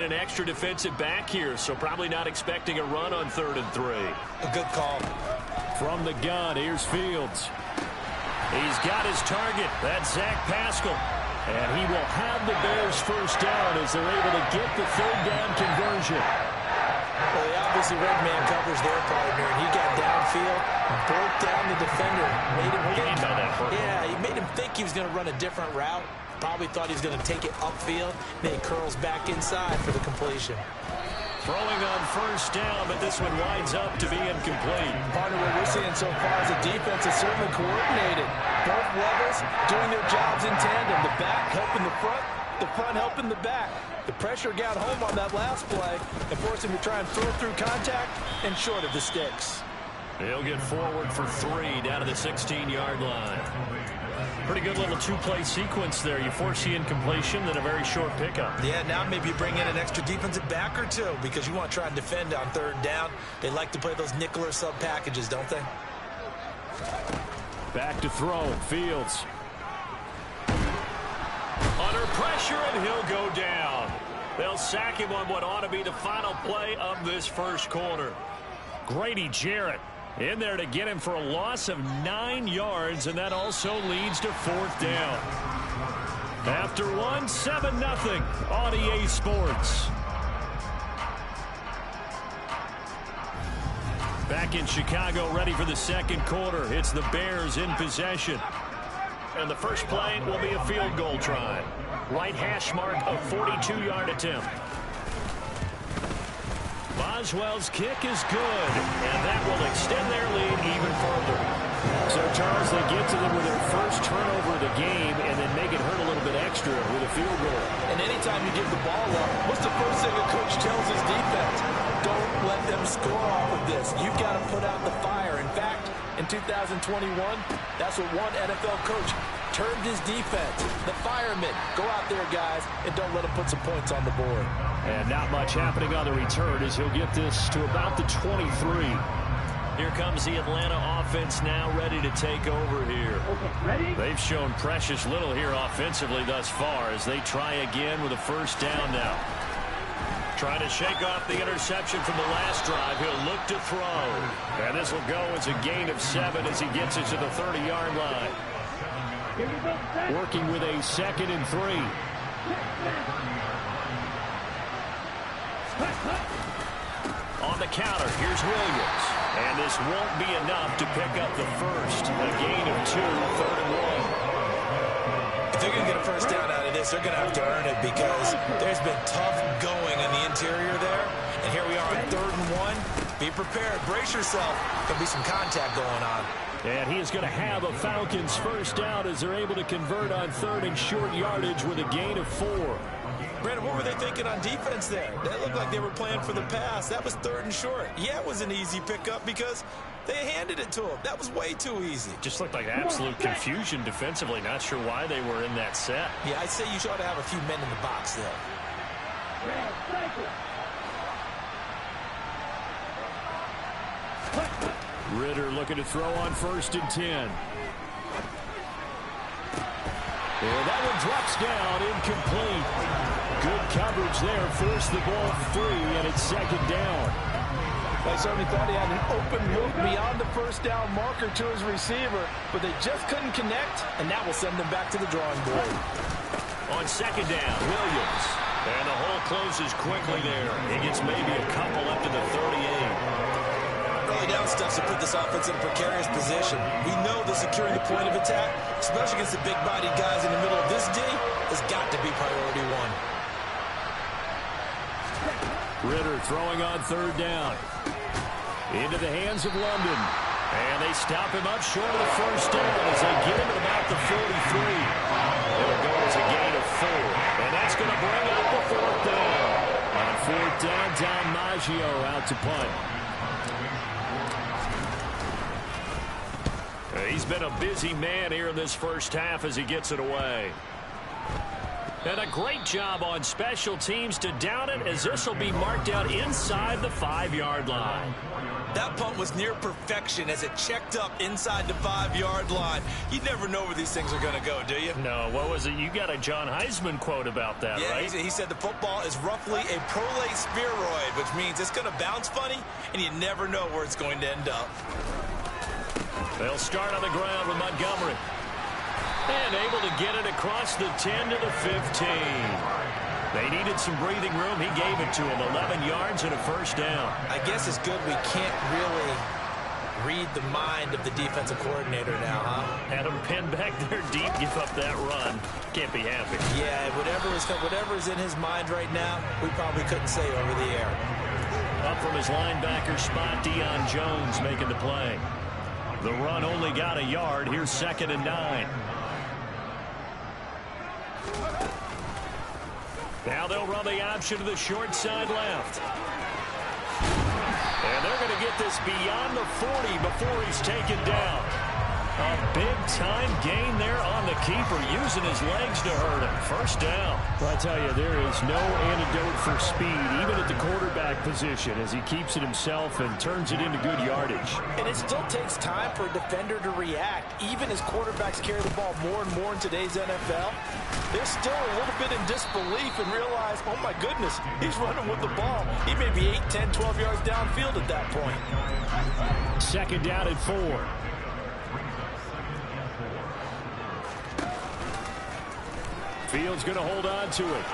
An extra defensive back here, so probably not expecting a run on 3rd and 3. A good call. From the gun, here's Fields. He's got his target. That's Zach Pascal. And he will have the Bears first down as they're able to get the 3rd down conversion. Well, they obviously red man covers their partner, and he got downfield, broke down the defender, made him think. Yeah, he made him think he was going to run a different route. Probably thought he was going to take it upfield. Then he curls back inside for the completion. Throwing on 1st down, but this one winds up to be incomplete. Part of what we're seeing so far is the defense is certainly coordinated. Both levels doing their jobs in tandem. The back helping the front helping the back. The pressure got home on that last play and forced him to try and throw through contact and short of the sticks. He'll get forward for 3 down to the 16-yard line. Pretty good little 2-play sequence there. You force the incompletion, then a very short pickup. Yeah, now maybe you bring in an extra defensive back or 2 because you want to try and defend on 3rd down. They like to play those nickel or sub packages, don't they? Back to throw. Fields. Under pressure, and he'll go down. They'll sack him on what ought to be the final play of this first quarter. Grady Jarrett in there to get him for a loss of 9 yards, and that also leads to 4th down. After 1, 7-0 on EA Sports. Back in Chicago, ready for the 2nd quarter. It's the Bears in possession. And the first play will be a field goal try. Right hash mark, a 42-yard attempt. Boswell's kick is good, and that will extend their lead even further. So, Charles, they get to them with their first turnover of the game and then make it hurt a little bit extra with a field goal. And anytime you give the ball up, what's the first thing a coach tells his defense? Don't let them score off of this. You've got to put out the fire. In fact, in 2021, that's what one NFL coach termed his defense. The firemen. Go out there, guys, and don't let them put some points on the board. And not much happening on the return as he'll get this to about the 23. Here comes the Atlanta offense now ready to take over here. Okay, ready? They've shown precious little here offensively thus far as they try again with a first down now. Trying to shake off the interception from the last drive. He'll look to throw. And this will go as a gain of 7 as he gets it to the 30-yard line. Working with a 2nd and 3. On the counter, here's Williams. And this won't be enough to pick up the first. A gain of 2, 3rd and 1. If they're going to get a first down out of this, they're going to have to earn it because there's been tough going in the interior there. And here we are on 3rd and 1. Be prepared. Brace yourself. There'll be some contact going on. And he is going to have a Falcons first down as they're able to convert on 3rd and short yardage with a gain of 4. Brandon, what were they thinking on defense there? That looked like they were playing for the pass. That was 3rd and short. Yeah, it was an easy pickup because they handed it to him. That was way too easy. Just looked like absolute confusion defensively. Not sure why they were in that set. Yeah, I'd say you should have a few men in the box there. Ritter looking to throw on 1st and 10. And that one drops down, incomplete. Good coverage there, forced the ball free, and it's 2nd down. I certainly thought he had an open look beyond the first down marker to his receiver, but they just couldn't connect, and that will send them back to the drawing board. On 2nd down, Williams. And the hole closes quickly there. He gets maybe a couple up to the 38. Early down stuff to put this offense in a precarious position. We know that securing the point of attack, especially against the big-bodied guys in the middle of this D, has got to be priority 1. Ritter throwing on 3rd down. Into the hands of London. And they stop him up short of the first down as they get him at about the 43. It'll go as a gain of 4. And that's going to bring up the 4th down. On 4th down, Don Maggio out to punt. He's been a busy man here in this first half as he gets it away. And a great job on special teams to down it, as this will be marked out inside the 5-yard line. That punt was near perfection as it checked up inside the 5-yard line. You never know where these things are going to go, do you? No, what was it? You got a John Heisman quote about that, yeah, right? He said the football is roughly a prolate spheroid, which means it's going to bounce funny, and you never know where it's going to end up. They'll start on the ground with Montgomery. And able to get it across the 10 to the 15. They needed some breathing room. He gave it to them. 11 yards and a first down. I guess it's good we can't really read the mind of the defensive coordinator now, huh? Had him pinned back there deep, give up that run. Can't be happy. Yeah, whatever's in his mind right now, we probably couldn't say over the air. Up from his linebacker spot, Deion Jones making the play. The run only got a yard. Here's 2nd and 9. Now they'll run the option to the short side left. And they're going to get this beyond the 40 before he's taken down. A big-time gain there on the keeper, using his legs to hurt him. First down. Well, I tell you, there is no antidote for speed, even at the quarterback position, as he keeps it himself and turns it into good yardage. And it still takes time for a defender to react, even as quarterbacks carry the ball more and more in today's NFL. They're still a little bit in disbelief and realize, oh, my goodness, he's running with the ball. He may be 8, 10, 12 yards downfield at that point. 2nd down and 4. Fields going to hold on to it.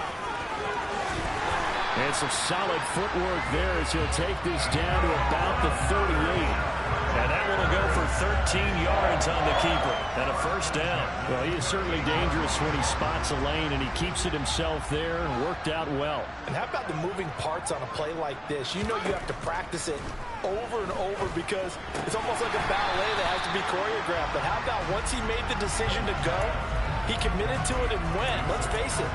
And some solid footwork there as he'll take this down to about the 38. And that one will go for 13 yards on the keeper and a first down. Well, he is certainly dangerous when he spots a lane, and he keeps it himself there and worked out well. And how about the moving parts on a play like this? You know you have to practice it over and over because it's almost like a ballet that has to be choreographed. But how about once he made the decision to go, he committed to it and went. Let's face it,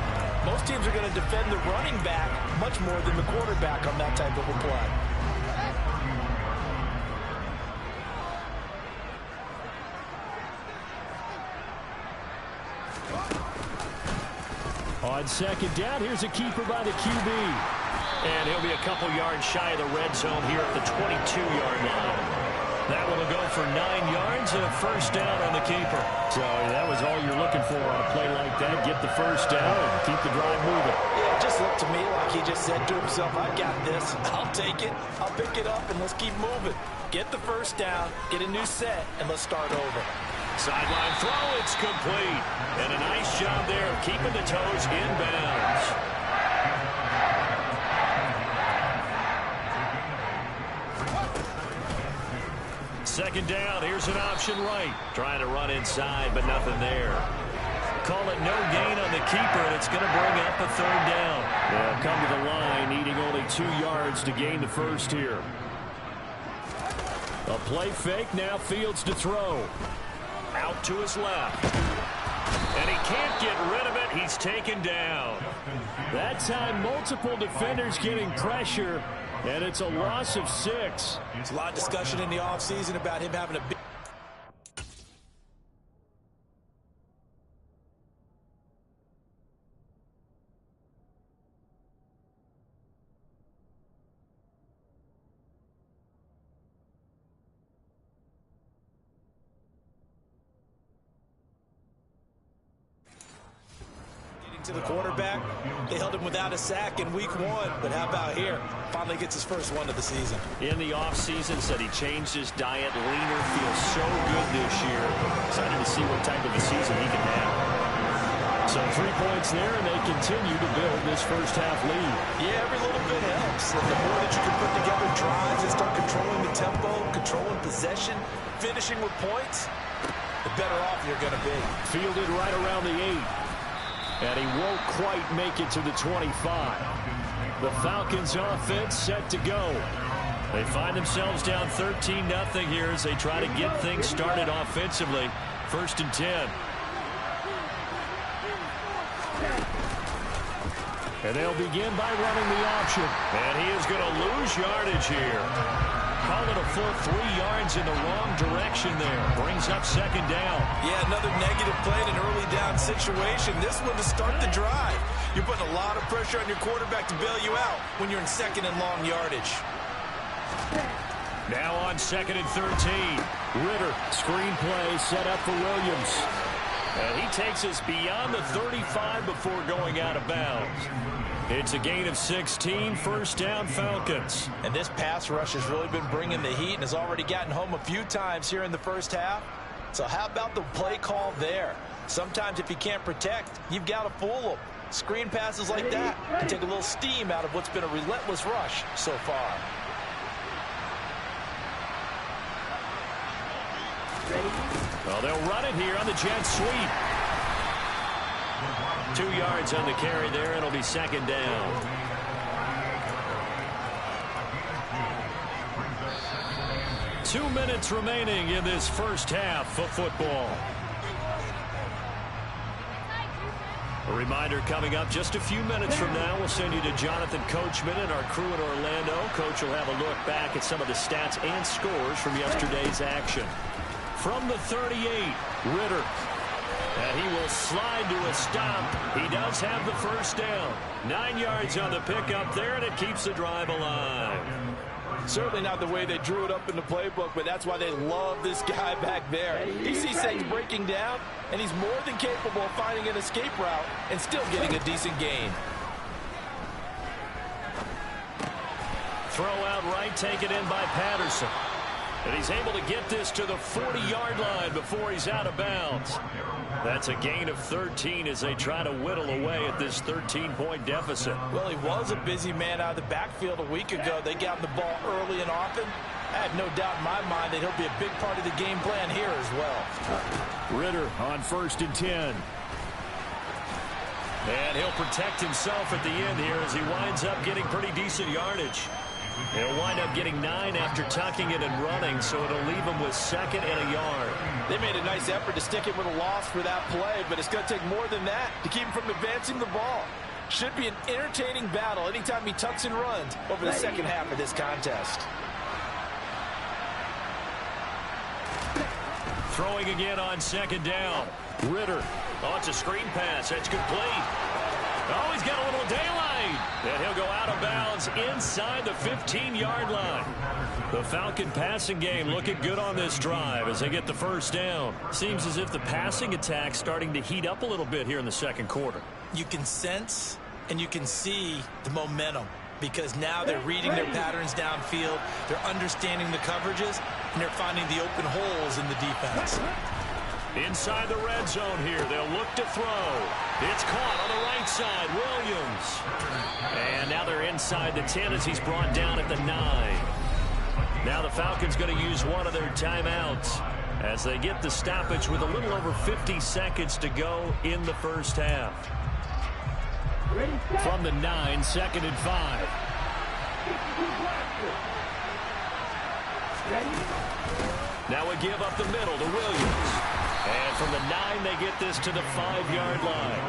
most teams are going to defend the running back much more than the quarterback on that type of a play. On 2nd down, here's a keeper by the QB. And he'll be a couple yards shy of the red zone here at the 22-yard line. That one will go for 9 yards and a first down on the keeper. So that was all you're looking for on a play like that. Get the first down and keep the drive moving. Yeah, it just looked to me like he just said to himself, I got this. I'll take it. I'll pick it up, and let's keep moving. Get the first down, get a new set, and let's start over. Sideline throw, it's complete. And a nice job there of keeping the toes in bounds. Second down, here's an option right. Trying to run inside, but nothing there. Call it no gain on the keeper, and it's going to bring up a 3rd down. They'll come to the line, needing only 2 yards to gain the first here. A play fake, now Fields to throw. Out to his left. And he can't get rid of it. He's taken down. That time, multiple defenders getting pressure, and it's a loss of 6. There's a lot of discussion in the offseason about him having a big... to the quarterback. They held him without a sack in week 1, but how about here? Finally gets his first one of the season. In the offseason, said he changed his diet, leaner, feels so good this year. Excited to see what type of a season he can have. So 3 points there, and they continue to build this first half lead. Yeah, every little bit helps. And the more that you can put together drives and start controlling the tempo, controlling possession, finishing with points, the better off you're going to be. Fielded right around the 8. And he won't quite make it to the 25. The Falcons offense set to go. They find themselves down 13-0 here as they try to get things started offensively. 1st and 10. And they'll begin by running the option. And he is going to lose yardage here. call it a full 3 yards in the wrong direction there. Brings up second down. Yeah, another negative play in an early down situation. This one to start the drive. You're putting a lot of pressure on your quarterback to bail you out when you're in second and long yardage. Now on 2nd and 13. Ritter, screen play set up for Williams. And he takes us beyond the 35 before going out of bounds. It's a gain of 16, first down Falcons. And this pass rush has really been bringing the heat and has already gotten home a few times here in the first half. So how about the play call there? Sometimes if you can't protect, you've got to fool them. Screen passes like that can take a little steam out of what's been a relentless rush so far. Well, they'll run it here on the jet sweep. 2 yards on the carry there. It'll be second down. Two minutes remaining in this first half of football. A reminder coming up just a few minutes from now. We'll send you to Jonathan Coachman and our crew in Orlando. Coach will have a look back at some of the stats and scores from yesterday's action. From the 38, Ritter. And he will slide to a stop. He does have the first down. 9 yards on the pickup there, and it keeps the drive alive. Certainly not the way they drew it up in the playbook, but that's why they love this guy back there. He sees things breaking down, and he's more than capable of finding an escape route and still getting a decent gain. Throw out right, taken in by Patterson. And he's able to get this to the 40-yard line before he's out of bounds. That's a gain of 13 as they try to whittle away at this 13-point deficit. Well, he was a busy man out of the backfield a week ago. They got him the ball early and often. I have no doubt in my mind that he'll be a big part of the game plan here as well. Ritter on 1st and 10. And he'll protect himself at the end here as he winds up getting pretty decent yardage. He'll wind up getting 9 after tucking it and running, so it'll leave him with 2nd and a yard. They made a nice effort to stick him with a loss for that play, but it's going to take more than that to keep him from advancing the ball. Should be an entertaining battle anytime he tucks and runs over the second half of this contest. Throwing again on 2nd down. Ritter. Oh, it's a screen pass. That's complete. Oh, he's got a little daylight. And he'll go out of bounds inside the 15-yard line. The Falcon passing game looking good on this drive as they get the first down. Seems as if the passing attack's starting to heat up a little bit here in the second quarter. You can sense and you can see the momentum because now they're reading their patterns downfield, they're understanding the coverages, and they're finding the open holes in the defense. Inside the red zone here, they'll look to throw. It's caught on the right side, Williams. And now they're inside the 10 as he's brought down at the 9. Now the Falcons going to use one of their timeouts as they get the stoppage with a little over 50 seconds to go in the first half. From the 9, 2nd and 5. Now we give up the middle to Williams. And from the 9, they get this to the 5-yard line.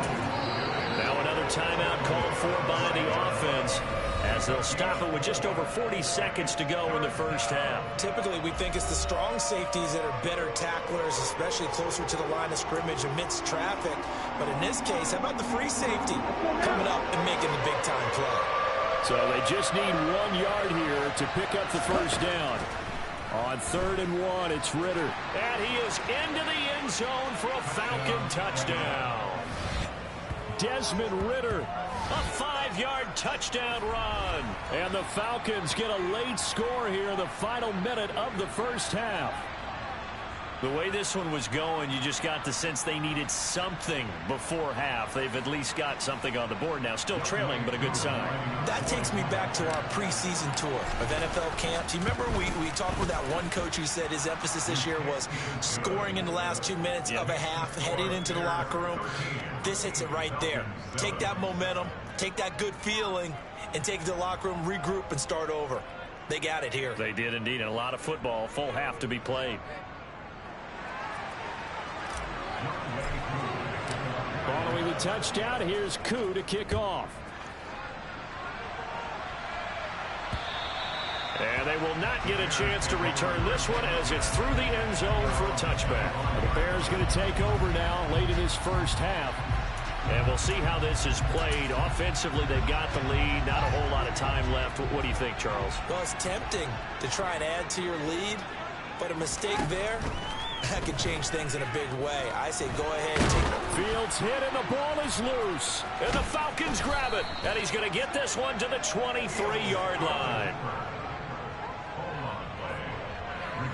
Now another timeout called for by the offense as they'll stop it with just over 40 seconds to go in the first half. Typically, we think it's the strong safeties that are better tacklers, especially closer to the line of scrimmage amidst traffic. But in this case, how about the free safety coming up and making the big-time play? So they just need 1 yard here to pick up the first down. On 3rd and 1, it's Ritter. And he is into the end zone for a Falcon touchdown. Desmond Ritter, a 5-yard touchdown run. And the Falcons get a late score here in the final minute of the first half. The way this one was going, you just got the sense they needed something before half. They've at least got something on the board now. Still trailing, but a good sign. That takes me back to our preseason tour of NFL camps. You remember we talked with that one coach who said his emphasis this year was scoring in the last 2 minutes of a half, heading into the locker room. This hits it right there. Take that momentum, take that good feeling, and take it to the locker room, regroup, and start over. They got it here. They did indeed, and a lot of football, full half to be played. Following the touchdown, here's Koo to kick off. And they will not get a chance to return this one as it's through the end zone for a touchback. The Bears going to take over now late in this first half. And we'll see how this is played. Offensively, they've got the lead. Not a whole lot of time left. What do you think, Charles? Well, it's tempting to try and add to your lead, but a mistake there, that could change things in a big way. I say go ahead and take it. Fields hit, and the ball is loose. And the Falcons grab it. And he's going to get this one to the 23-yard line.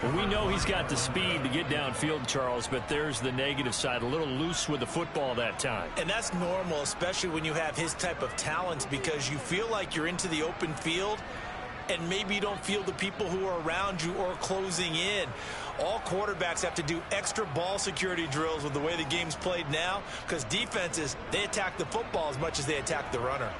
Well, we know he's got the speed to get downfield, Charles, but there's the negative side. A little loose with the football that time. And that's normal, especially when you have his type of talents, because you feel like you're into the open field and maybe you don't feel the people who are around you or closing in. All quarterbacks have to do extra ball security drills with the way the game's played now, because defenses, they attack the football as much as they attack the runner.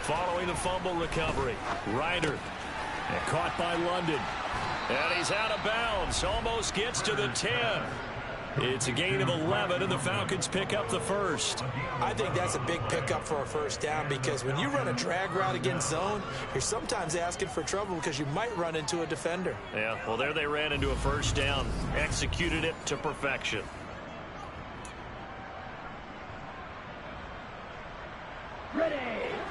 Following the fumble recovery, Ryder, and caught by London. And he's out of bounds, almost gets to the 10. It's a gain of 11, and the Falcons pick up the first. I think that's a big pickup for a first down, because when you run a drag route against zone, you're sometimes asking for trouble because you might run into a defender. Yeah, well, there they ran into a first down, executed it to perfection. Ready.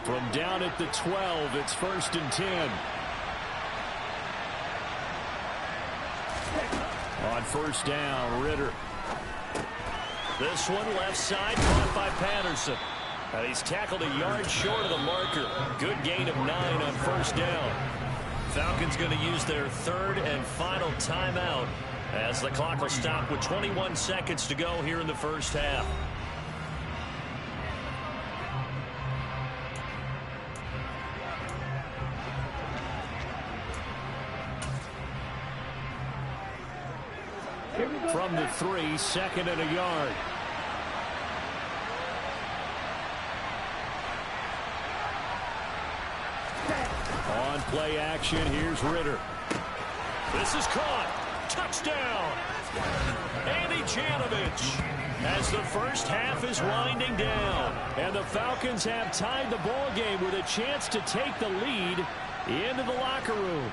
From down at the 12, it's 1st and 10. On first down, Ritter. This one left side, caught by Patterson. And he's tackled a yard short of the marker. Good gain of 9 on first down. Falcons going to use their third and final timeout as the clock will stop with 21 seconds to go here in the first half. From the 3, 2nd and a yard. On play action, here's Ritter. This is caught. Touchdown. Andy Janovich. As the first half is winding down. And the Falcons have tied the ball game with a chance to take the lead into the locker room.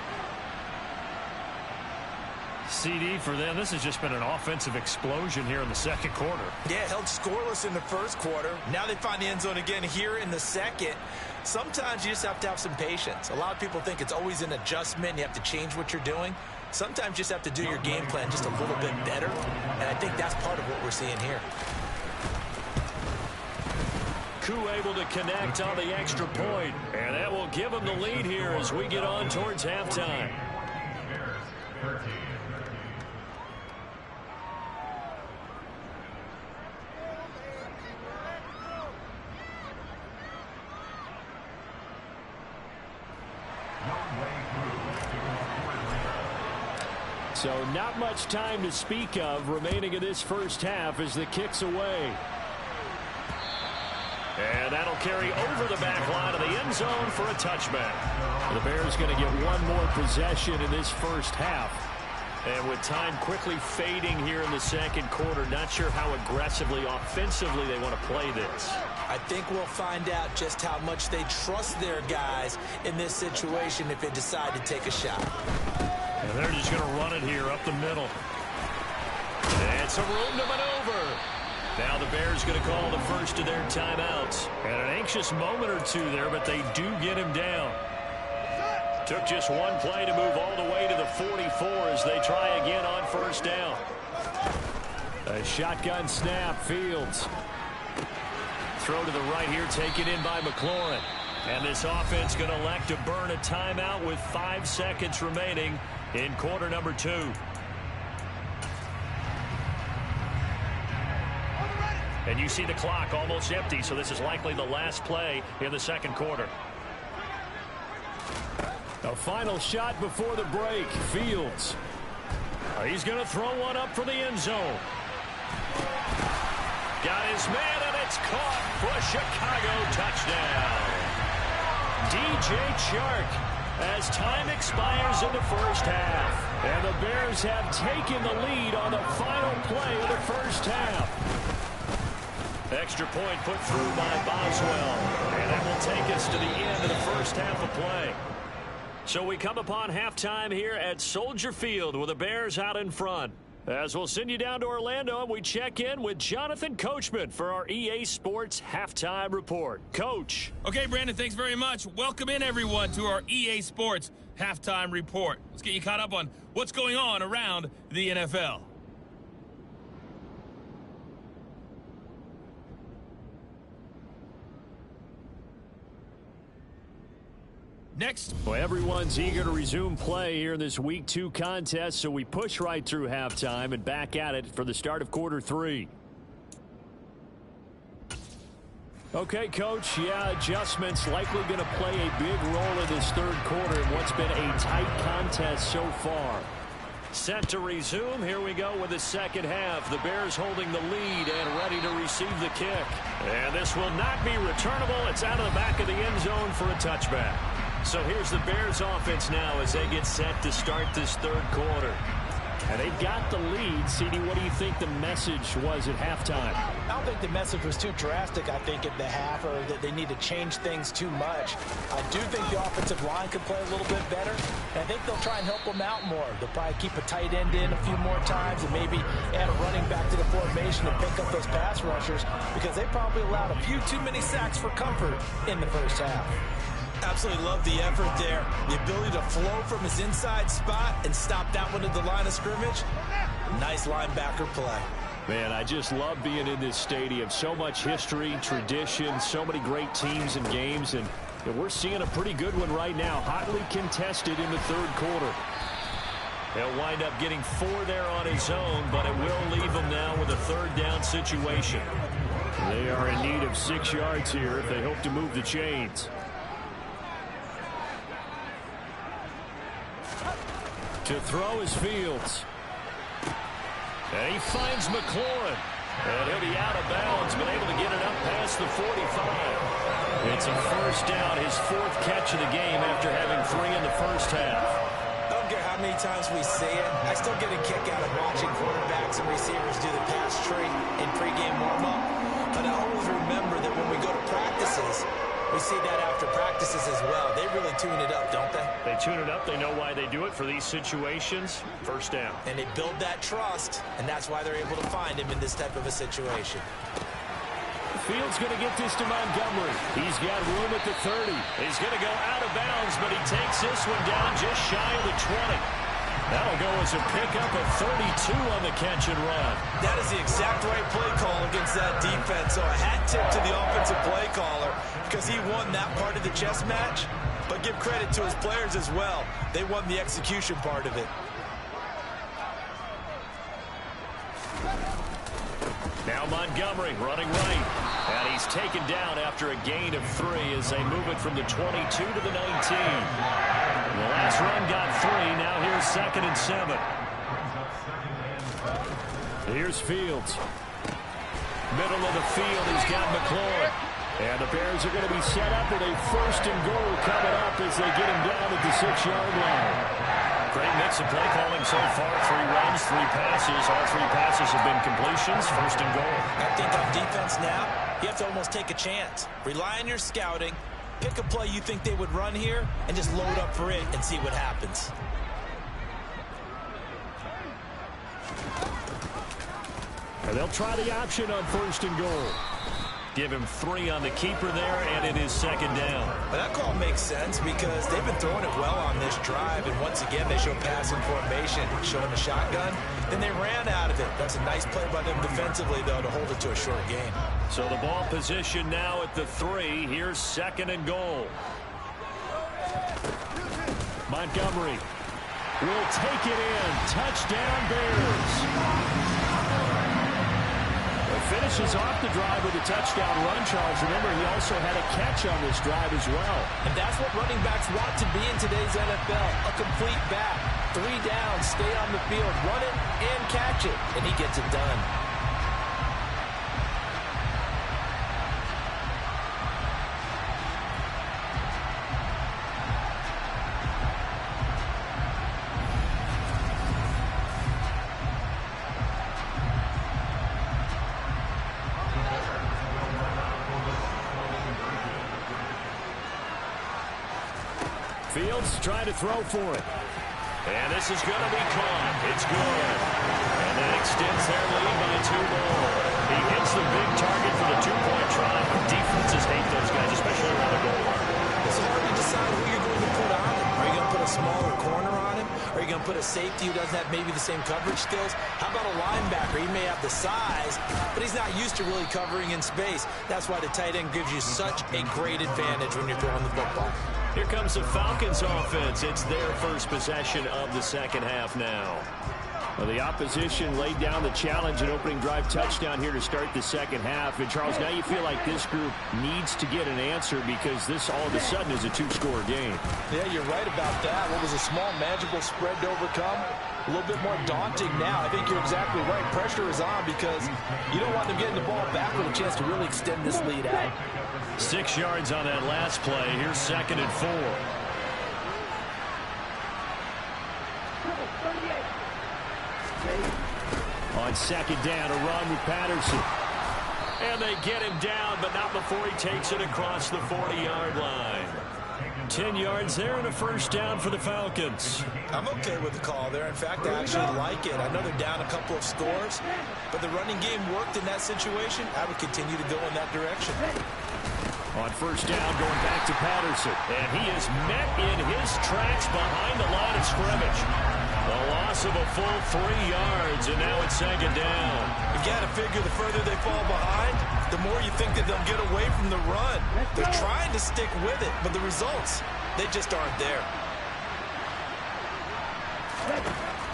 CD for them, this has just been an offensive explosion here in the second quarter. Yeah, held scoreless in the first quarter. Now they find the end zone again here in the second. Sometimes you just have to have some patience. A lot of people think it's always an adjustment. You have to change what you're doing. Sometimes you just have to do your game plan just a little bit better. And I think that's part of what we're seeing here. Koo able to connect on the extra point. And that will give them the lead here as we get on towards halftime. So not much time to speak of remaining in this first half as the kick's away. And that'll carry over the back line of the end zone for a touchback. The Bears going to get one more possession in this first half. And with time quickly fading here in the second quarter, not sure how aggressively, offensively they want to play this. I think we'll find out just how much they trust their guys in this situation if they decide to take a shot. And they're just going to run it here up the middle. And some room to maneuver. Now the Bears going to call the first of their timeouts. And an anxious moment or two there, but they do get him down. Took just one play to move all the way to the 44 as they try again on first down. A shotgun snap, Fields. Throw to the right here, taken in by McLaurin. And this offense going to elect to burn a timeout with 5 seconds remaining in quarter number 2. And you see the clock almost empty, so this is likely the last play in the second quarter. A final shot before the break. Fields. He's going to throw one up for the end zone. Got his man, and it's caught for a Chicago touchdown. DJ Chark as time expires in the first half. And the Bears have taken the lead on the final play of the first half. Extra point put through by Boswell. And that will take us to the end of the first half of play. So we come upon halftime here at Soldier Field with the Bears out in front. As we'll send you down to Orlando, and we check in with Jonathan Coachman for our EA Sports Halftime Report. Coach. Okay, Brandon, thanks very much. Welcome in, everyone, to our EA Sports Halftime Report. Let's get you caught up on what's going on around the NFL. Next. Well, everyone's eager to resume play here in this Week 2 contest, so we push right through halftime and back at it for the start of quarter 3. Okay, Coach, adjustments likely going to play a big role in this third quarter in what's been a tight contest so far. Set to resume. Here we go with the second half. The Bears holding the lead and ready to receive the kick. And this will not be returnable. It's out of the back of the end zone for a touchback. So here's the Bears offense now as they get set to start this third quarter. And they've got the lead. CD, what do you think the message was at halftime? I don't think the message was too drastic, I think, at the half, or that they need to change things too much. I do think the offensive line could play a little bit better, and I think they'll try and help them out more. They'll probably keep a tight end in a few more times and maybe add a running back to the formation and pick up those pass rushers, because they probably allowed a few too many sacks for comfort in the first half. Absolutely love the effort there. The ability to flow from his inside spot and stop that one at the line of scrimmage. Nice linebacker play. Man, I just love being in this stadium. So much history, tradition, so many great teams and games, and we're seeing a pretty good one right now, hotly contested in the third quarter. He'll wind up getting 4 there on his own, but it will leave him now with a third down situation. They are in need of 6 yards here if they hope to move the chains. To throw is Fields. And he finds McLaurin. And he'll be out of bounds, but able to get it up past the 45. It's a first down, his 4th catch of the game after having 3 in the first half. I don't care how many times we say it, I still get a kick out of watching quarterbacks and receivers do the pass tree in pregame warm-up. But I always remember that when we go to practices, we see that after practices as well. They really tune it up, don't they? They tune it up. They know why they do it for these situations. First down. And they build that trust, and that's why they're able to find him in this type of a situation. Fields going to get this to Montgomery. He's got room at the 30. He's going to go out of bounds, but he takes this one down just shy of the 20. That'll go as a pickup of 32 on the catch and run. That is the exact right play call against that defense. So a hat tip to the offensive play caller because he won that part of the chess match. But give credit to his players as well. They won the execution part of it. Now Montgomery running right. And he's taken down after a gain of 3 as they move it from the 22 to the 19. The last run got 3. Now here's 2nd and 7. Here's Fields. Middle of the field, he's got McLaurin. And the Bears are going to be set up with a 1st and goal coming up as they get him down at the 6-yard line. Great mix of play calling so far. 3 runs, 3 passes. All 3 passes have been completions. 1st and goal. I think on defense now, you have to almost take a chance. Rely on your scouting. Pick a play you think they would run here and just load up for it and see what happens. And they'll try the option on 1st and goal. Give him 3 on the keeper there, and it is 2nd down. Well, that call makes sense because they've been throwing it well on this drive, and once again, they show passing formation, showing the shotgun. Then they ran out of it. That's a nice play by them defensively, though, to hold it to a short game. So the ball position now at the 3. Here's 2nd and goal. Montgomery will take it in. Touchdown, Bears. Finishes off the drive with a touchdown run, Charles. Remember, he also had a catch on this drive as well. And that's what running backs want to be in today's NFL, a complete back. 3 downs, stay on the field, run it, and catch it. And he gets it done. Fields trying to throw for it. And this is going to be caught. It's good. And that extends their lead by 2 more. He hits the big target for the 2-point try. Defenses hate those guys, especially around the goal line. It's hard to decide who you're going to put on him. Are you going to put a smaller corner on him? Are you going to put a safety who doesn't have maybe the same coverage skills? How about a linebacker? He may have the size, but he's not used to really covering in space. That's why the tight end gives you such a great advantage when you're throwing the football. Here comes the Falcons offense. It's their first possession of the second half now. Well, the opposition laid down the challenge and opening drive touchdown here to start the second half. And, Charles, now you feel like this group needs to get an answer because this all of a sudden is a 2-score game. Yeah, you're right about that. What was a small, manageable spread to overcome? A little bit more daunting now. I think you're exactly right. Pressure is on because you don't want them getting the ball back with a chance to really extend this lead out. 6 yards on that last play. Here's 2nd and 4. On 2nd down, a run with Patterson. And they get him down, but not before he takes it across the 40-yard line. 10 yards there and a first down for the Falcons. I'm okay with the call there. In fact, I actually like it. I know they're down a couple of scores, but the running game worked in that situation. I would continue to go in that direction. On first down, going back to Patterson. And he is met in his tracks behind the line of scrimmage. A loss of a full 3 yards, and now it's 2nd down. You got to figure the further they fall behind, the more you think that they'll get away from the run. They're trying to stick with it, but the results, they just aren't there.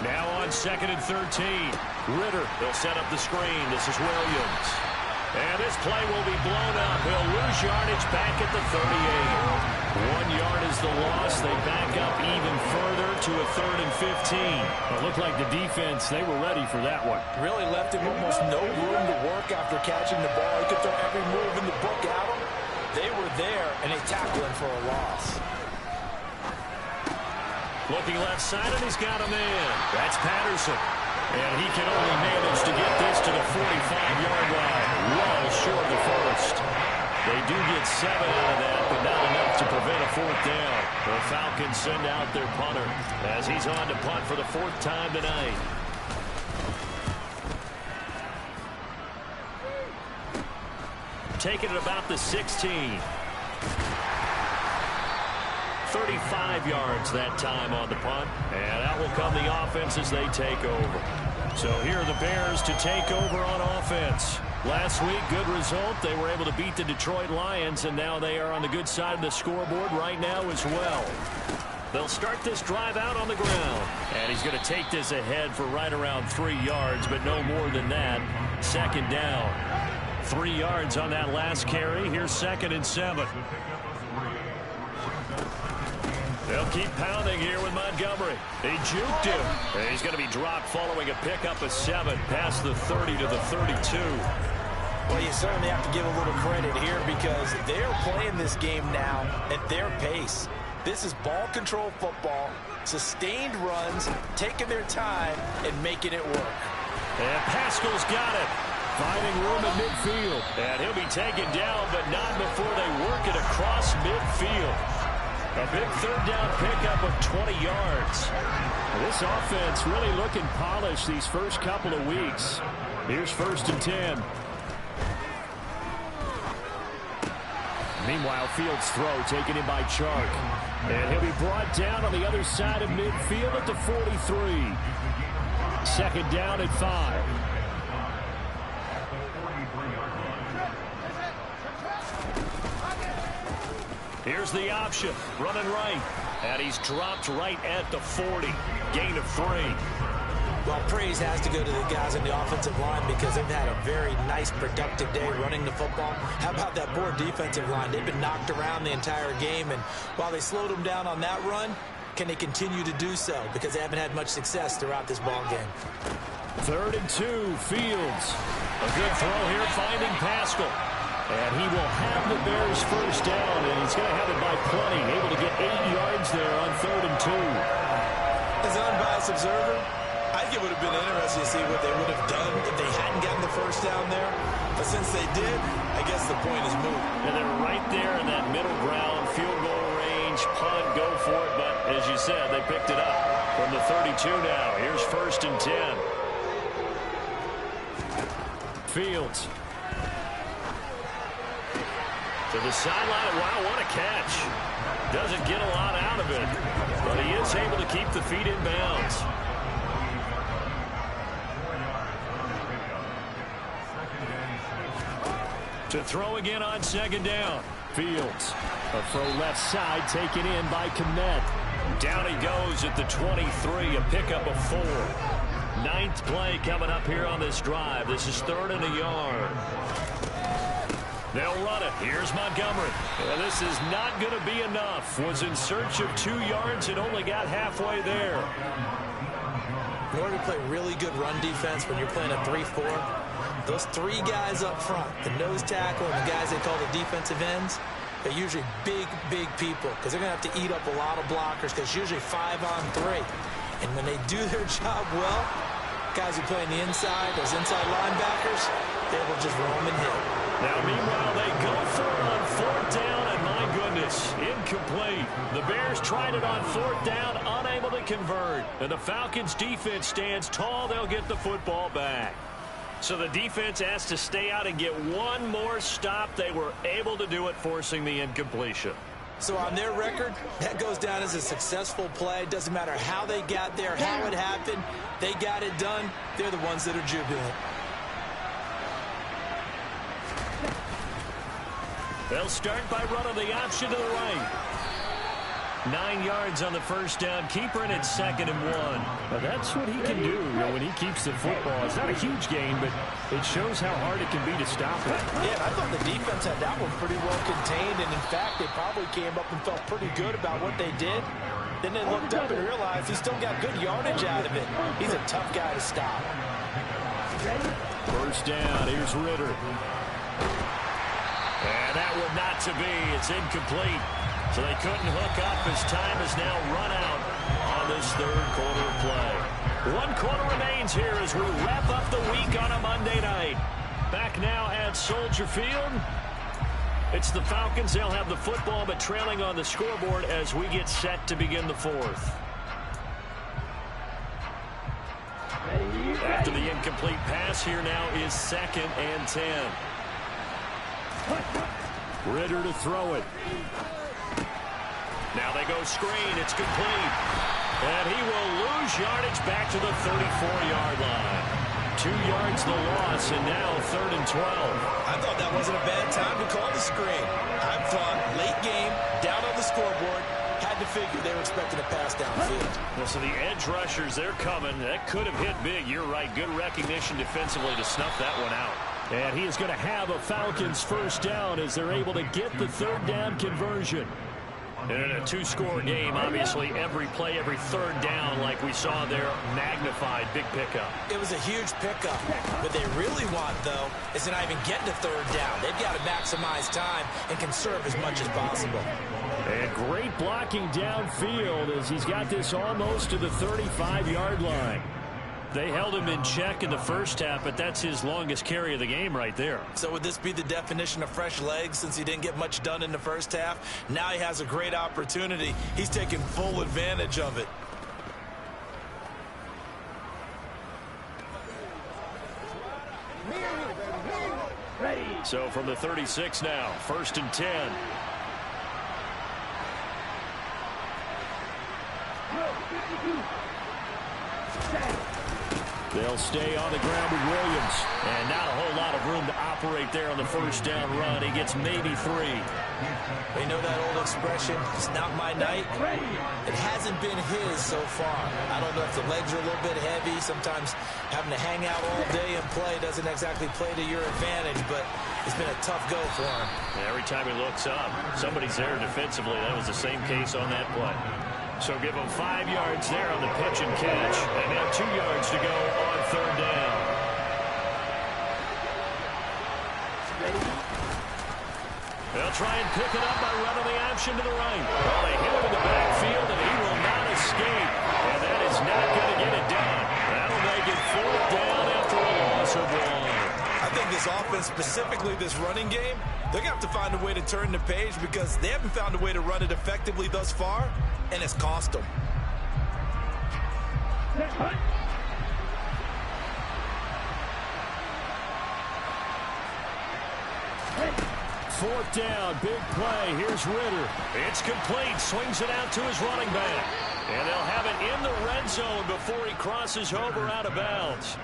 Now on 2nd and 13. Ritter, they'll set up the screen. This is Williams. And this play will be blown up. He'll lose yardage back at the 38. 1 yard is the loss. They back up even further to a 3rd and 15. It looked like the defense, they were ready for that one. Really left him almost no room to work after catching the ball. He could throw every move in the book at him. They were there, and they tackled him for a loss. Looking left side, and he's got him in. That's Patterson. And he can only manage to get this to the 45-yard line. Well short of the first. They do get 7 out of that, but not enough to prevent a 4th down. The Falcons send out their punter as he's on to punt for the 4th time tonight. Taking it about the 16. 35 yards that time on the punt. And out will come the offense as they take over. So here are the Bears to take over on offense. Last week, good result. They were able to beat the Detroit Lions, and now they are on the good side of the scoreboard right now as well. They'll start this drive out on the ground. And he's going to take this ahead for right around 3 yards, but no more than that. 2nd down. 3 yards on that last carry. Here's 2nd and 7. They'll keep pounding here with Montgomery. They juked him. And he's going to be dropped following a pickup of 7 past the 30 to the 32. Well, you certainly have to give a little credit here because they're playing this game now at their pace. This is ball control football, sustained runs, taking their time, and making it work. And Pascal's got it. Finding room at midfield. And he'll be taken down, but not before they work it across midfield. A big 3rd down pickup of 20 yards. This offense really looking polished these first couple of weeks. Here's 1st and 10. Meanwhile, Fields' throw taken in by Chark. And he'll be brought down on the other side of midfield at the 43. 2nd down at 5. Here's the option, running right. And he's dropped right at the 40. Gain of 3. Well, praise has to go to the guys on the offensive line because they've had a very nice, productive day running the football. How about that poor defensive line? They've been knocked around the entire game, and while they slowed them down on that run, can they continue to do so? Because they haven't had much success throughout this ball game. 3rd and 2, Fields. A good throw here, finding Pascal. And he will have the Bears' first down, and he's going to have it by plenty. Able to get 8 yards there on 3rd and 2. As an unbiased observer, I think it would have been interesting to see what they would have done if they hadn't gotten the first down there. But since they did, I guess the point is moot. And they're right there in that middle ground, field goal range. long-range punt, go for it, but as you said, they picked it up from the 32 now. Here's 1st and 10. Fields. To the sideline. Wow, what a catch. Doesn't get a lot out of it, but he is able to keep the feet in bounds. To throw again on 2nd down. Fields. A throw left side taken in by Kmet. Down he goes at the 23, a pickup of 4. 9th play coming up here on this drive. This is 3rd and a yard. They'll run it. Here's Montgomery. And this is not going to be enough. Was in search of 2 yards and only got halfway there. In order to play really good run defense when you're playing a 3-4, those 3 guys up front, the nose tackle and the guys they call the defensive ends, they're usually big people because they're going to have to eat up a lot of blockers because usually 5 on 3. And when they do their job well, guys who play on the inside, those inside linebackers, they will just roam and hit. Now, meanwhile, they go for it on 4th down, and my goodness, incomplete. The Bears tried it on 4th down, unable to convert. And the Falcons' defense stands tall. They'll get the football back. So the defense has to stay out and get one more stop. They were able to do it, forcing the incompletion. So on their record, that goes down as a successful play. Doesn't matter how they got there, how it happened. They got it done. They're the ones that are jubilant. They'll start by running the option to the right. 9 yards on the 1st down. Keeper, and it's 2nd and 1. Well, that's what he can do, when he keeps the football. It's not a huge gain, but it shows how hard it can be to stop it. Yeah, I thought the defense had that one pretty well contained, and in fact, they probably came up and felt pretty good about what they did. Then they looked up and realized he still got good yardage out of it. He's a tough guy to stop. 1st down. Here's Ritter. And that one not to be. It's incomplete. So they couldn't hook up as time has now run out on this 3rd quarter of play. 1 quarter remains here as we wrap up the week on a Monday night. Back now at Soldier Field. It's the Falcons. They'll have the football, but trailing on the scoreboard as we get set to begin the 4th. After the incomplete pass, here now is 2nd and 10. Ritter to throw it. Now they go screen. It's complete. And he will lose yardage back to the 34-yard line. 2 yards the loss, and now 3rd and 12. I thought that wasn't a bad time to call the screen. I thought late game, down on the scoreboard, had to figure they were expecting a pass downfield. Well, so the edge rushers, they're coming. That could have hit big. You're right. Good recognition defensively to snuff that one out. And he is going to have a Falcons 1st down as they're able to get the 3rd down conversion. And in a 2-score game, obviously, every play, every 3rd down, like we saw there, magnified, big pickup. It was a huge pickup. What they really want, though, is to not even get to 3rd down. They've got to maximize time and conserve as much as possible. And great blocking downfield as he's got this almost to the 35-yard line. They held him in check in the 1st half, but that's his longest carry of the game right there. So would this be the definition of fresh legs since he didn't get much done in the 1st half? Now he has a great opportunity. He's taking full advantage of it. So from the 36 now, 1st and 10. They'll stay on the ground with Williams. And not a whole lot of room to operate there on the 1st down run. He gets maybe 3. You know that old expression, it's not my night? It hasn't been his so far. I don't know if the legs are a little bit heavy. Sometimes having to hang out all day and play doesn't exactly play to your advantage, but it's been a tough go for him. And every time he looks up, somebody's there defensively. That was the same case on that play. So give him 5 yards there on the pitch and catch. And now 2 yards to go on 3rd down. They'll try and pick it up by running the option to the right. Well, they hit him in the backfield, and he will not escape. And that is not going to get it done. That'll make it 4th down after a loss of 1. I think this this offense, specifically this running game, they're going to have to find a way to turn the page because they haven't found a way to run it effectively thus far, and it's cost them. Fourth down, big play. Here's Ritter. It's complete. Swings it out to his running back. And they'll have it in the red zone before he crosses over out of bounds.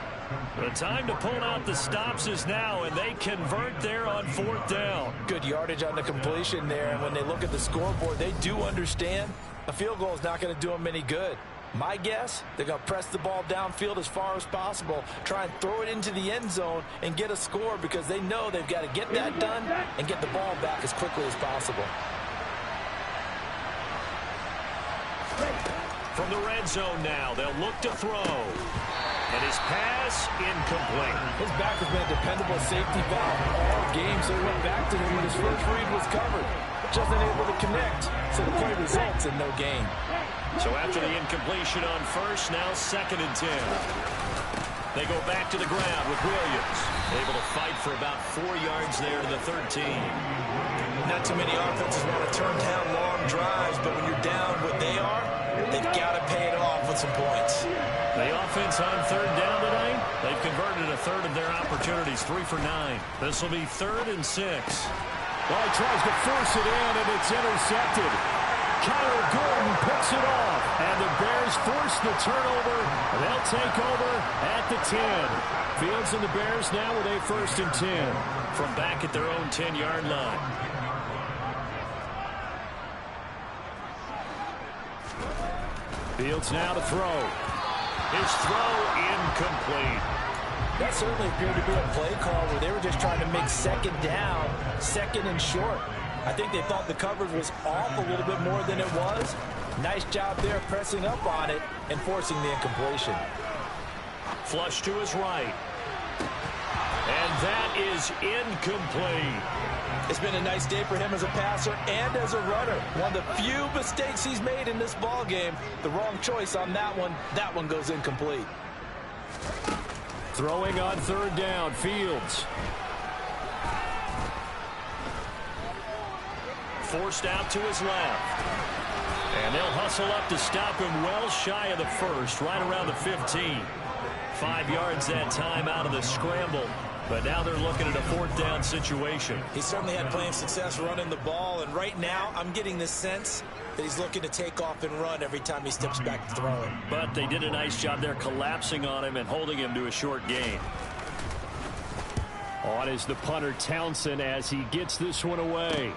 The time to pull out the stops is now, and they convert there on fourth down. Good yardage on the completion there, and when they look at the scoreboard, they do understand a field goal is not going to do them any good. My guess, they're going to press the ball downfield as far as possible, try and throw it into the end zone and get a score because they know they've got to get that done and get the ball back as quickly as possible. From the red zone now, they'll look to throw. And his pass incomplete. His back has been a dependable safety valve all game, so he went back to him when his first read was covered. Just unable to connect, so the play results in no gain. So after the incompletion on first, now 2nd and 10. They go back to the ground with Williams. Able to fight for about 4 yards there to the 13. Not too many offenses want to turn down long drives, but when you're down what they are, they've got to pay it off with some points. The offense on 3rd down tonight, they've converted a third of their opportunities, 3 for 9. This will be 3rd and 6. Well, he tries to force it in, and it's intercepted. Kyle Gordon picks it off, and the Bears force the turnover. They'll take over at the 10. Fields and the Bears now with a 1st and 10. From back at their own 10-yard line. Fields now to throw. His throw incomplete. That certainly appeared to be a play call where they were just trying to make 2nd down, 2nd and short. I think they thought the coverage was off a little bit more than it was. Nice job there pressing up on it and forcing the incompletion. Flush to his right. And that is incomplete. It's been a nice day for him as a passer and as a runner. One of the few mistakes he's made in this ball game. The wrong choice on that one. That one goes incomplete. Throwing on 3rd down, Fields. Forced out to his left. And they'll hustle up to stop him well shy of the 1st, right around the 15. 5 yards that time out of the scramble. But now they're looking at a 4th down situation. He certainly had plenty of success running the ball, and right now I'm getting the sense that he's looking to take off and run every time he steps back to throw it. But they did a nice job there collapsing on him and holding him to a short gain. On is the punter Townsend as he gets this one away.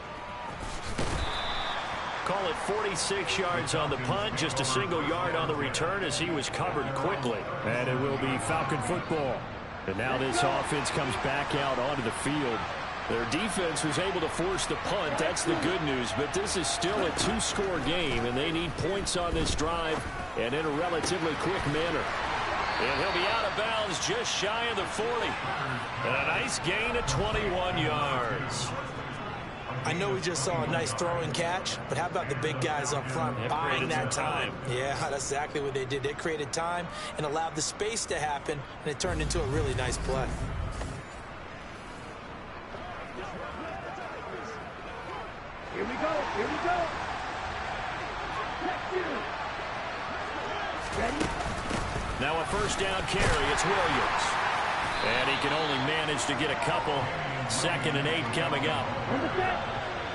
Call it 46 yards on the punt, just a single yard on the return as he was covered quickly. And it will be Falcon football. And now this offense comes back out onto the field. Their defense was able to force the punt. That's the good news. But this is still a 2-score game, and they need points on this drive and in a relatively quick manner. And he'll be out of bounds just shy of the 40. And a nice gain of 21 yards. I know we just saw a nice throwing catch, but how about the big guys up front buying that time? Yeah, that's exactly what they did. They created time and allowed the space to happen, and it turned into a really nice play. Here we go. Here we go. Ready? Now a 1st down carry. It's Williams. And he can only manage to get a couple. 2nd and 8 coming up.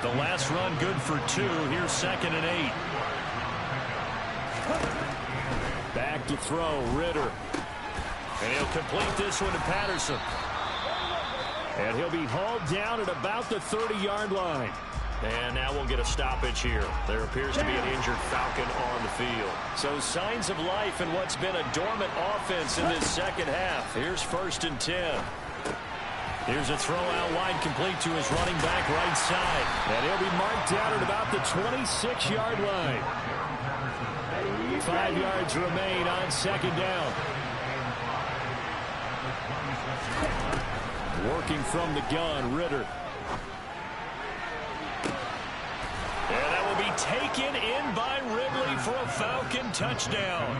The last run good for 2. Here's 2nd and 8. Back to throw, Ritter. And he'll complete this one to Patterson. And he'll be hauled down at about the 30-yard line. And now we'll get a stoppage here. There appears to be an injured Falcon on the field. So signs of life in what's been a dormant offense in this 2nd half. Here's 1st and 10. Here's a throw out wide complete to his running back right side. And he'll be marked down at about the 26-yard line. 5 yards remain on 2nd down. Working from the gun, Ritter. And that will be taken in by Ridley for a Falcon touchdown.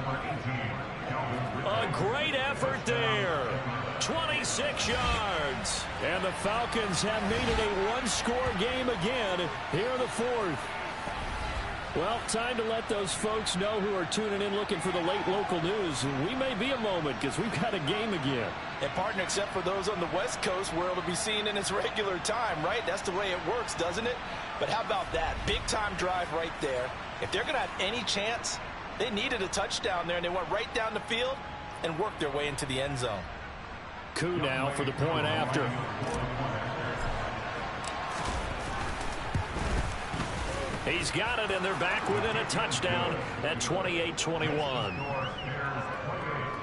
A great effort there. 26 yards. And the Falcons have made it a one-score game again here in the fourth. Well, time to let those folks know who are tuning in looking for the late local news. We may be a moment because we've got a game again. And partner, except for those on the West Coast where it'll be seen in its regular time, right? That's the way it works, doesn't it? But how about that? Big time drive right there. If they're going to have any chance, they needed a touchdown there, and they went right down the field and worked their way into the end zone. Coup now for the point after. He's got it, and they're back within a touchdown at 28-21.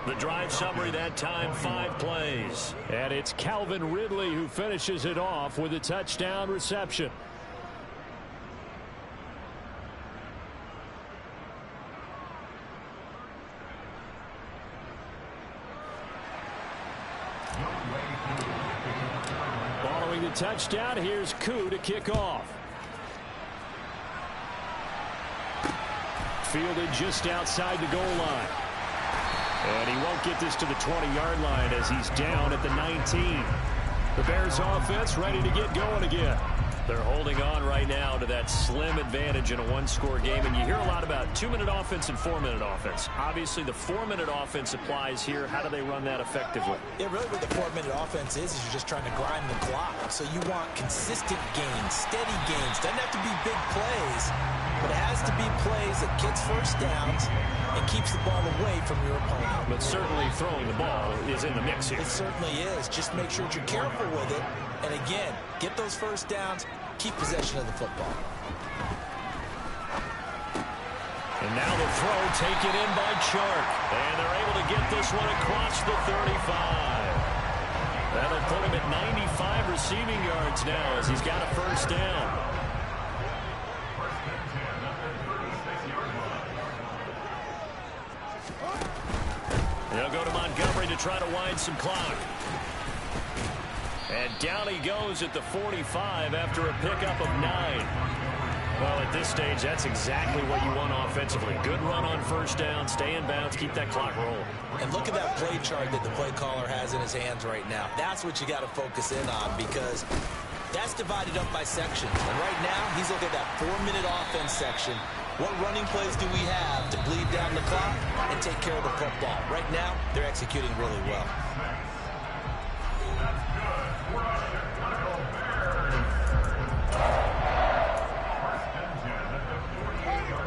The drive summary that time, 5 plays. And it's Calvin Ridley who finishes it off with a touchdown reception. Following the touchdown, here's Coup to kick off. Fielded just outside the goal line. And he won't get this to the 20-yard line as he's down at the 19. The Bears offense ready to get going again. They're holding on right now to that slim advantage in a one-score game. And you hear a lot about 2-minute offense and 4-minute offense. Obviously, the 4-minute offense applies here. How do they run that effectively? Yeah, really what the 4-minute offense is you're just trying to grind the clock. So you want consistent gains, steady gains. Doesn't have to be big plays, but it has to be plays that gets first downs and keeps the ball away from your opponent. But certainly throwing the ball is in the mix here. It certainly is. Just make sure that you're careful with it. And again, get those first downs, keep possession of the football. And now the throw taken in by Chark. And they're able to get this one across the 35. That'll put him at 95 receiving yards now as he's got a first down. They'll go to Montgomery to try to wind some clock. And down he goes at the 45 after a pickup of 9. Well, at this stage, that's exactly what you want offensively. Good run on first down, stay in bounds, keep that clock rolling. And look at that play chart that the play caller has in his hands right now. That's what you got to focus in on because that's divided up by sections. And right now, he's looking at that 4-minute offense section. What running plays do we have to bleed down the clock and take care of the football? Right now, they're executing really well.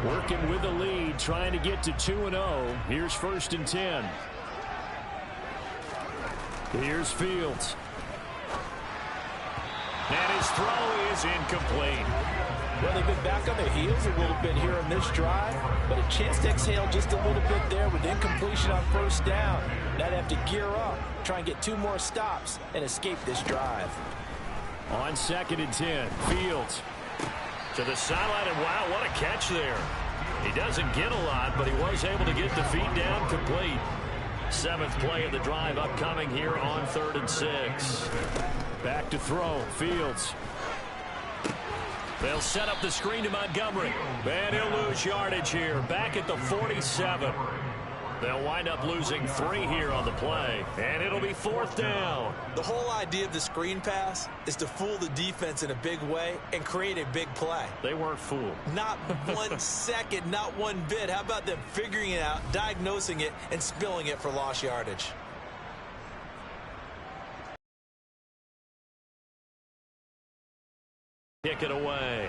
Working with the lead, trying to get to 2-0. Here's 1st and 10. Here's Fields. And his throw is incomplete. Well, they've been back on their heels a little bit here on this drive, but a chance to exhale just a little bit there with incompletion on first down. Now they have to gear up, try and get 2 more stops, and escape this drive. On 2nd and 10, Fields. To the sideline, and wow, what a catch there. He doesn't get a lot, but he was able to get the feet down complete. 7th play of the drive upcoming here on 3rd and 6. Back to throw, Fields. They'll set up the screen to Montgomery. And he'll lose yardage here, back at the 47. They'll wind up losing 3 here on the play, and it'll be 4th down. The whole idea of the screen pass is to fool the defense in a big way and create a big play. They weren't fooled. Not 1 second, not 1 bit. How about them figuring it out, diagnosing it, and spilling it for lost yardage? Kick it away.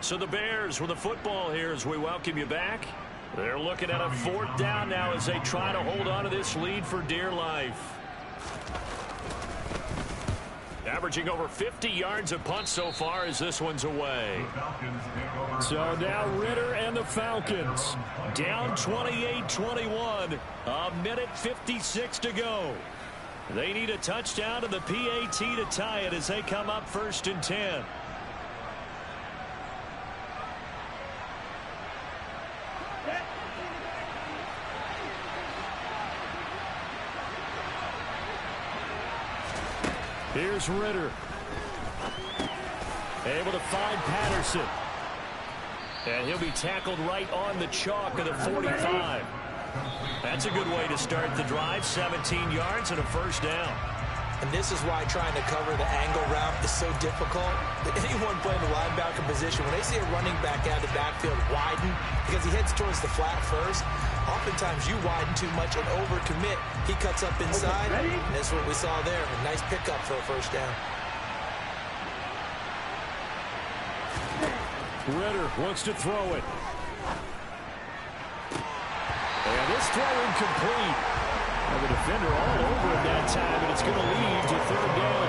So the Bears with the football here as we welcome you back. They're looking at a 4th down now as they try to hold on to this lead for dear life. Averaging over 50 yards a punt so far as this one's away. So now Ritter and the Falcons down 28-21. A minute 56 to go. They need a touchdown to the PAT to tie it as they come up 1st and 10. Here's Ritter. Able to find Patterson. And he'll be tackled right on the chalk of the 45. That's a good way to start the drive. 17 yards and a first down. And this is why trying to cover the angle route is so difficult. Anyone playing the linebacker position, when they see a running back out of the backfield widen, because he heads towards the flat first, oftentimes you widen too much and overcommit. He cuts up inside, and that's what we saw there. A nice pickup for a first down. Ritter wants to throw it. And this throw incomplete. And the defender all over it that time, and it's going to lead to third down.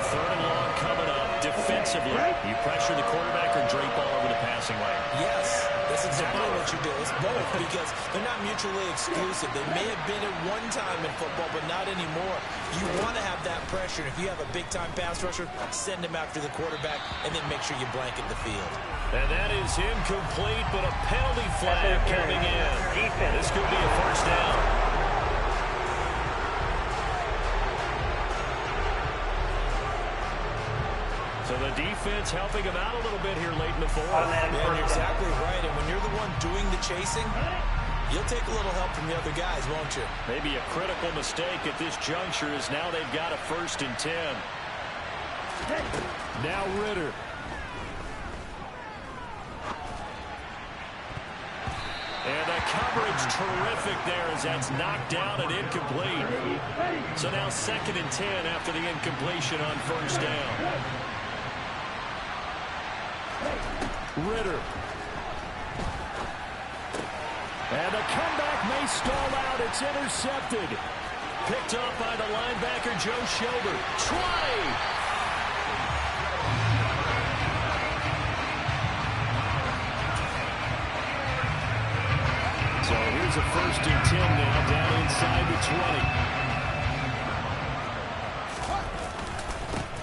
Third and long coming up defensively. You pressure the quarterback or drape all over the passing lane? Yes, that's exactly what you do. It's both, because they're not mutually exclusive. They may have been at one time in football, but not anymore. You want to have that pressure. If you have a big-time pass rusher, send him after the quarterback, and then make sure you blanket the field. And that is incomplete, but a penalty flag coming in. This could be a first down. So the defense helping him out a little bit here late in the fourth. Yeah, you're exactly right. And when you're the one doing the chasing, you'll take a little help from the other guys, won't you? Maybe a critical mistake at this juncture is now they've got a 1st and 10. Now Ritter. And the coverage terrific there as that's knocked down and incomplete. So now 2nd and 10 after the incompletion on first down. Ritter. And the comeback may stall out. It's intercepted. Picked up by the linebacker, Joe Schobert. Try! So here's a 1st and 10 now, down inside the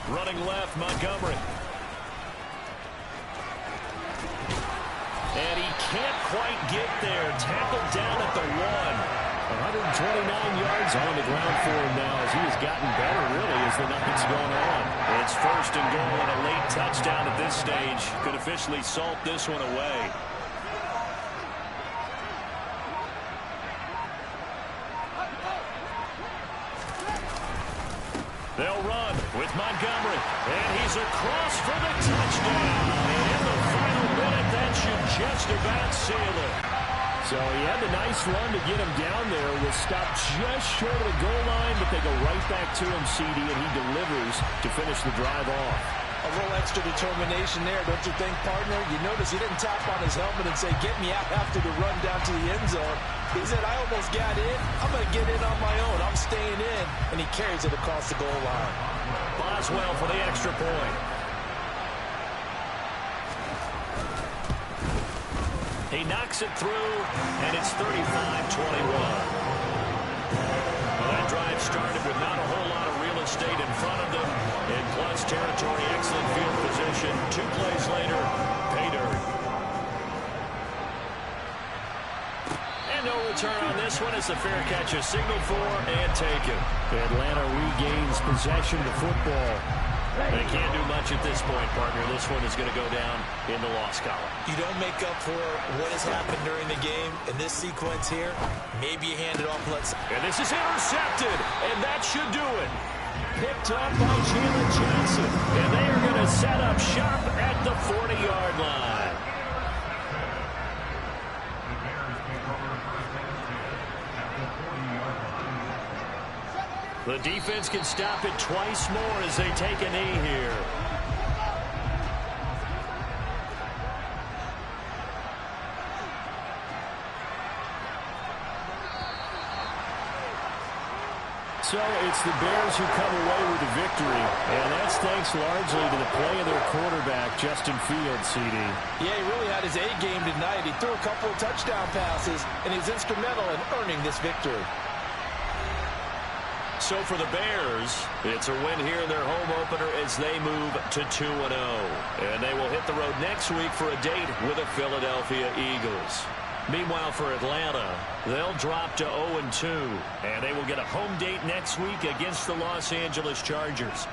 20. Running left, Montgomery. And he can't quite get there. Tackled down at the 1. 129 yards on the ground for him now as he has gotten better, really, as the night's gone on. It's 1st and goal and a late touchdown at this stage. Could officially salt this one away. They'll run with Montgomery, and he's across for the touchdown. In the final minute, that should just about seal it. So he had a nice run to get him down there. Was stopped just short of the goal line, but they go right back to him, CD, and he delivers to finish the drive off. A little extra determination there, don't you think, partner? You notice he didn't tap on his helmet and say, get me out after the run down to the end zone. He said, I almost got in. I'm going to get in on my own. I'm staying in. And he carries it across the goal line. Boswell for the extra point. He knocks it through, and it's 35-21. Well, that drive started with not a whole lot of real estate in front of them. In plus territory, excellent field position. 2 plays later, pay dirt. And no return on this one as the fair catch is signaled for and taken. Atlanta regains possession of the football. They can't do much at this point, partner. This one is going to go down in the loss column. You don't make up for what has happened during the game in this sequence here. Maybe you hand it off. And this is intercepted, and that should do it. Picked up by Jalen Johnson, and they are going to set up shop at the 40-yard line. The defense can stop it twice more as they take a knee here. So it's the Bears who come away with the victory, and that's thanks largely to the play of their quarterback, Justin Fields, CD. Yeah, he really had his A game tonight. He threw a couple of touchdown passes, and he's instrumental in earning this victory. So for the Bears, it's a win here in their home opener as they move to 2-0. And they will hit the road next week for a date with the Philadelphia Eagles. Meanwhile, for Atlanta, they'll drop to 0-2. And they will get a home date next week against the Los Angeles Chargers.